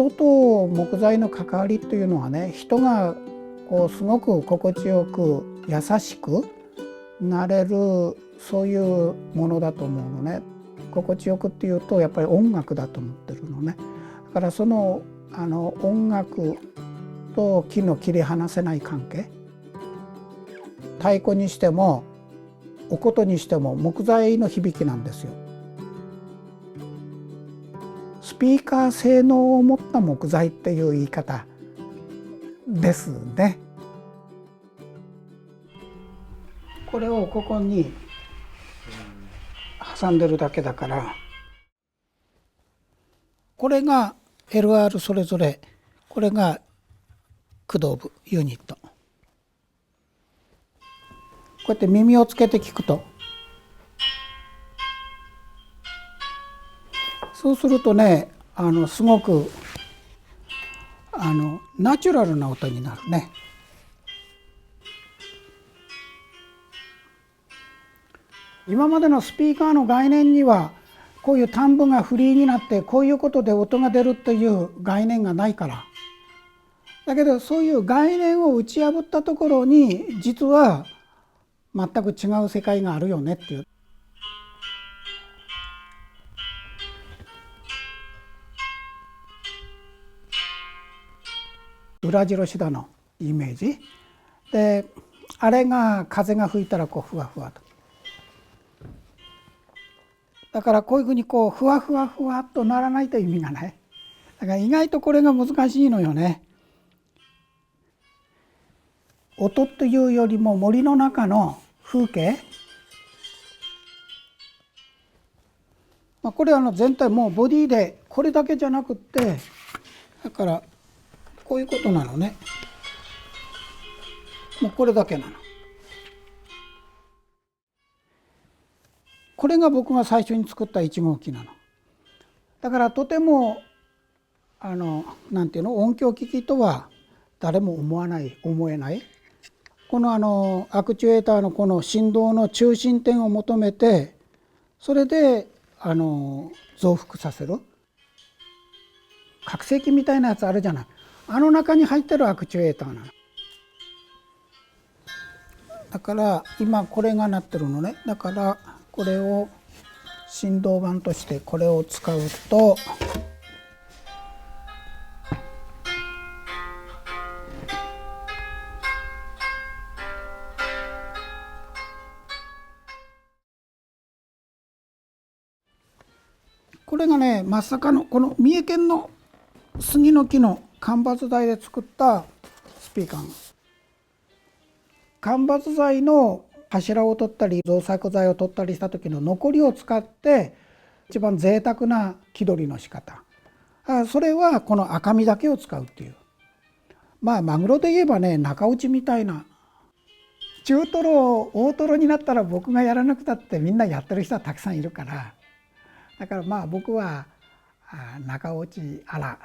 人と木材の関わりというのはね、人がこうすごく心地よく優しくなれる、そういうものだと思うのね。心地よくっていうとやっぱり音楽だと思ってるのね。だからその音楽と木の切り離せない関係、太鼓にしてもお琴にしても木材の響きなんですよ。スピーカー性能を持った木材っていう言い方ですね。これをここに挟んでるだけだから、これが LR それぞれ、これが駆動部ユニット。こうやって耳をつけて聞くと、そうするとね、すごくナチュラルな音になるね。今までのスピーカーの概念にはこういうタンブがフリーになってこういうことで音が出るっていう概念がないから。だけどそういう概念を打ち破ったところに実は全く違う世界があるよねっていう。裏白シダのイメージで、あれが風が吹いたらこうふわふわと。だからこういうふうにこうふわふわふわっとならないと意味がない。だから意外とこれが難しいのよね。音というよりも森の中の風景、これは全体もうボディでこれだけじゃなくって、だからこういうことなのね。もうこれだけなの。これが僕が最初に作った1号機なの。だからとてもなんていうの、音響機器とは誰も思えない。このアクチュエーターのこの振動の中心点を求めて、それで増幅させる拡声器みたいなやつあるじゃない。中に入ってるアクチュエーターなの。だから今これがなってるのね。だからこれを振動板としてこれを使うと、これがね、まさかのこの三重県の杉の木の間伐材で作ったスピーカー。間伐材の柱を取ったり造作材を取ったりした時の残りを使って一番贅沢な木取りの仕方、それはこの赤身だけを使うっていう。マグロで言えばね、中落ちみたいな。中トロ大トロになったら僕がやらなくたってみんなやってる人はたくさんいるから、だから僕は中落ちあら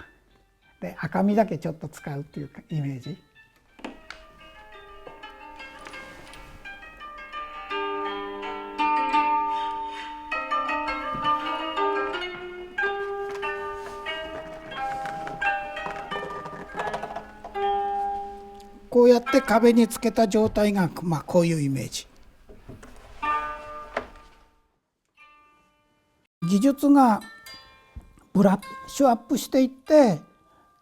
で赤身だけちょっと使うっていうイメージ。こうやって壁につけた状態がこういうイメージ。技術がブラッシュアップしていって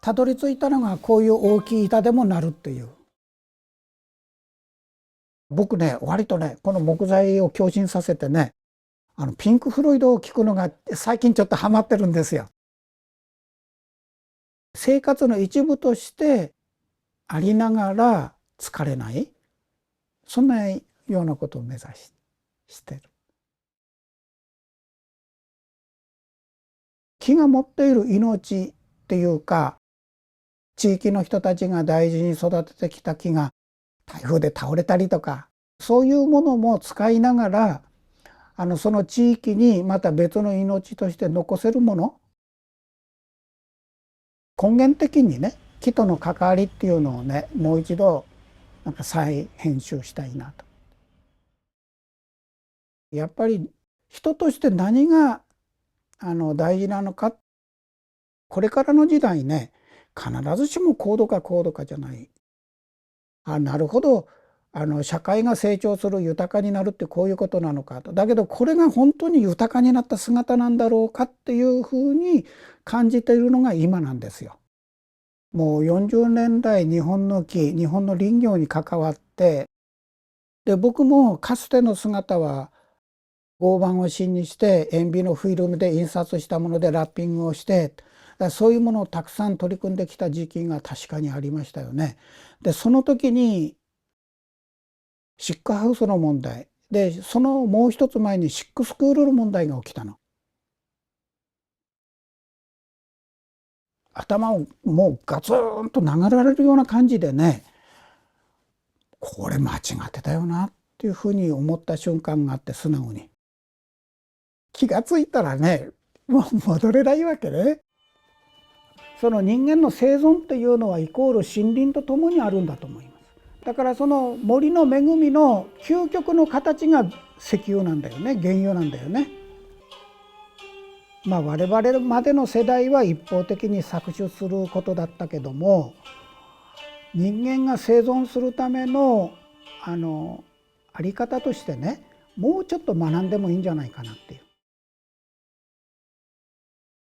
たどり着いたのがこういう大きい板でもなるっていう。僕ね、割とねこの木材を強振させてね、ピンク・フロイドを聴くのが最近ちょっとハマってるんですよ。生活の一部としてありながら疲れない、そんなようなことを目指してる。木が持っている命っていうか、地域の人たちが大事に育ててきた木が台風で倒れたりとか、そういうものも使いながらその地域にまた別の命として残せるもの、根源的にね木との関わりっていうのをね、もう一度再編集したいなと。やっぱり人として何が大事なのか、これからの時代ね、必ずしも高度かじゃない。なるほど、社会が成長する、豊かになるってこういうことなのかと。だけどこれが本当に豊かになった姿なんだろうかっていうふうに感じているのが今なんですよ。もう40年代日本の林業に関わって、で僕もかつての姿は合板を芯にして塩ビのフィルムで印刷したものでラッピングをして、そういうものをたくさん取り組んできた時期が確かにありましたよね。でその時にシックハウスの問題で、そのもう一つ前にシックスクールの問題が起きたの。頭をもうガツンと殴られるような感じでね、これ間違ってたよなっていうふうに思った瞬間があって、素直に気がついたらね、もう戻れないわけね。その人間の生存っていうのはイコール森林とともにあるんだと思います。だからその森の恵みの究極の形が石油なんだよね、原油なんだよね。我々までの世代は一方的に搾取することだったけども、人間が生存するためのあり方としてね、もうちょっと学んでもいいんじゃないかなっていう。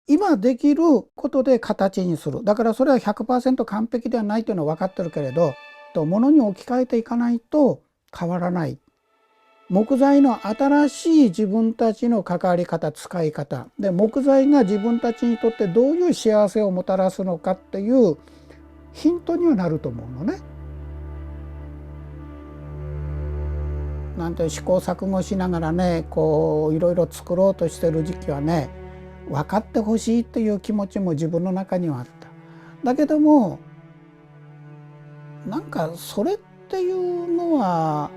今できることで形にする。だからそれは 100% 完璧ではないというのは分かってるけれど、ものに置き換えていかないと変わらない。木材の新しい自分たちの関わり方、使い方で、木材が自分たちにとってどういう幸せをもたらすのかっていうヒントにはなると思うのね。なんて試行錯誤しながらね、こういろいろ作ろうとしてる時期はね、分かってほしいという気持ちも自分の中にはあった。だけどもなんかそれっていうのは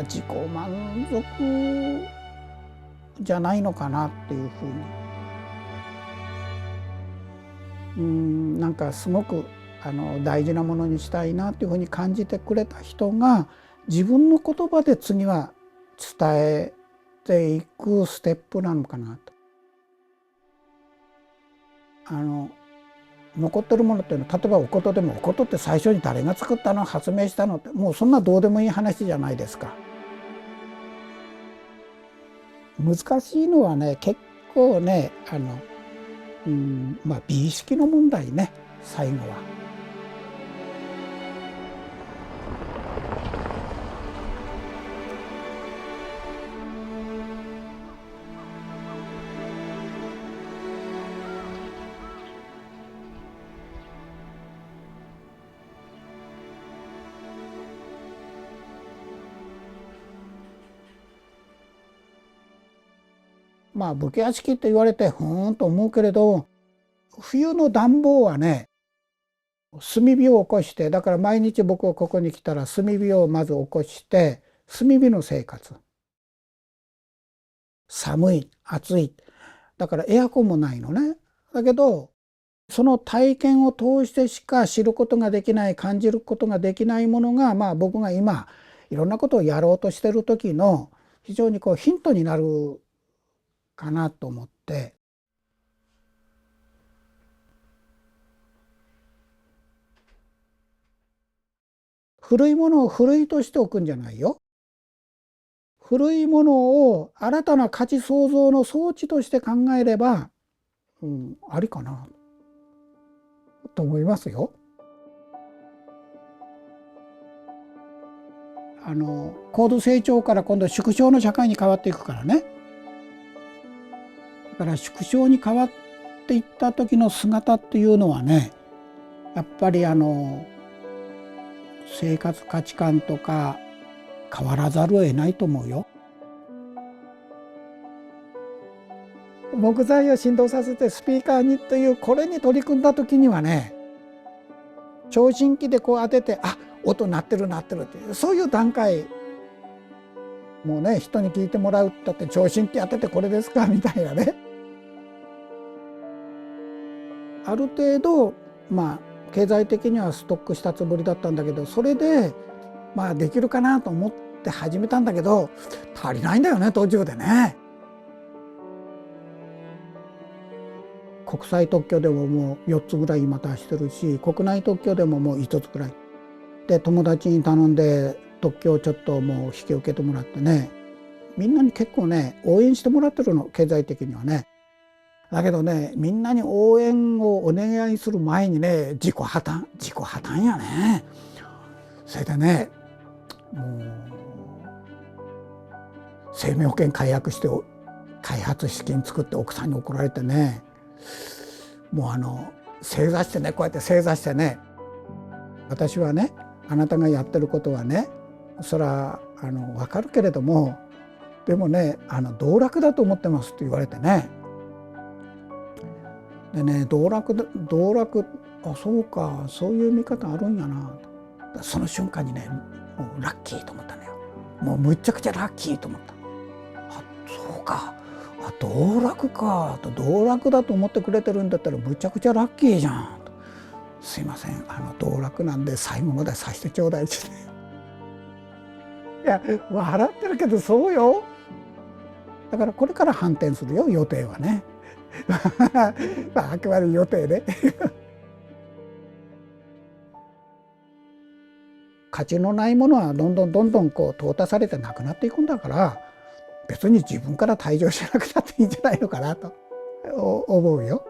自己満足じゃないのかなっていうふうに、なんかすごく大事なものにしたいなっていうふうに感じてくれた人が自分の言葉で次は伝えていくステップなのかなと。残ってるものっていうのは、例えばお琴でも、お琴って最初に誰が作ったの、発明したのって、もうそんなどうでもいい話じゃないですか。難しいのはね、結構ね、美意識の問題ね、最後は。武家屋敷って言われてふーんと思うけれど、冬の暖房はね、炭火を起こして、だから毎日僕はここに来たら炭火をまず起こして炭火の生活。寒い暑い、だからエアコンもないのね。だけどその体験を通してしか知ることができない、感じることができないものが、僕が今いろんなことをやろうとしてる時の非常にヒントになるかなと思って。古いものを古いとしておくんじゃないよ。古いものを新たな価値創造の装置として考えれば、ありかなと思いますよ。高度成長から今度縮小の社会に変わっていくからね。だから縮小に変わっていった時の姿っていうのはね、やっぱり生活価値観とか変わらざるを得ないと思うよ。木材を振動させてスピーカーにというこれに取り組んだ時にはね、聴診器でこう当てて、音鳴ってる鳴ってるっていう、そういう段階。もうね、人に聞いてもらうったって聴診器当ててこれですかみたいなね。ある程度経済的にはストックしたつもりだったんだけど、それでできるかなと思って始めたんだけど、足りないんだよね、途中でね。国際特許でももう4つぐらい今出してるし、国内特許でももう5つぐらいで、友達に頼んで特許をちょっともう引き受けてもらってね、みんなに結構ね応援してもらってるの、経済的にはね。だけどね、みんなに応援をお願いする前にね、自己破綻やね。それでね、もう生命保険解約して開発資金作って奥さんに怒られてね、もう正座してね、こうやって正座してね、私はね、あなたがやってることはね、そら分かるけれども、でもね道楽だと思ってますって言われてね。でね、道楽、あ、そうか、そういう見方あるんやな。その瞬間にね、もうラッキーと思ったのよ。もうむちゃくちゃラッキーと思った。あ、そうか、あ、道楽かと、道楽だと思ってくれてるんだったらむちゃくちゃラッキーじゃんと。すいません、道楽なんで最後までさせてちょうだいって。いや、笑ってるけどそうよ。だからこれから反転するよ、予定はね。あくまで予定で。価値のないものはどんどんこう淘汰されてなくなっていくんだから、別に自分から退場しなくたっていいんじゃないのかなと思うよ。